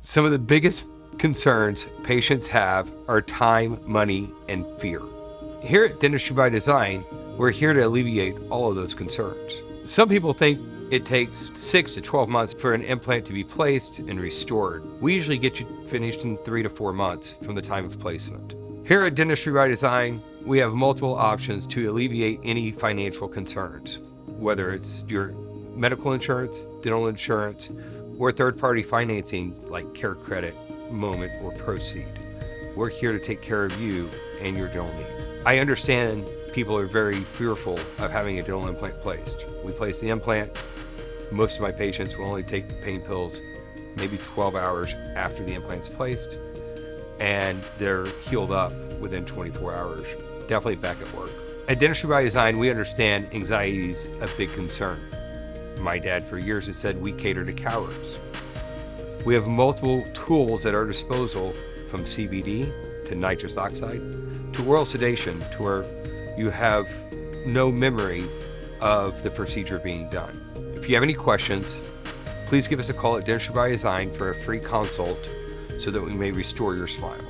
Some of the biggest concerns patients have are time, money, and fear. Here at Dentistry by Design, we're here to alleviate all of those concerns. Some people think it takes 6 to 12 months for an implant to be placed and restored. We usually get you finished in 3 to 4 months from the time of placement. Here at Dentistry by Design, we have multiple options to alleviate any financial concerns, whether it's your medical insurance, dental insurance, or third-party financing like CareCredit, Moment, or Proceed. We're here to take care of you and your dental needs. I understand people are very fearful of having a dental implant placed. We place the implant. Most of my patients will only take pain pills maybe 12 hours after the implant's placed, and they're healed up within 24 hours, definitely back at work. At Dentistry by Design, we understand anxiety is a big concern. My dad for years has said we cater to cowards. We have multiple tools at our disposal, from CBD to nitrous oxide to oral sedation, to where you have no memory of the procedure being done. If you have any questions, please give us a call at Dentistry by Design for a free consult so that we may restore your smile.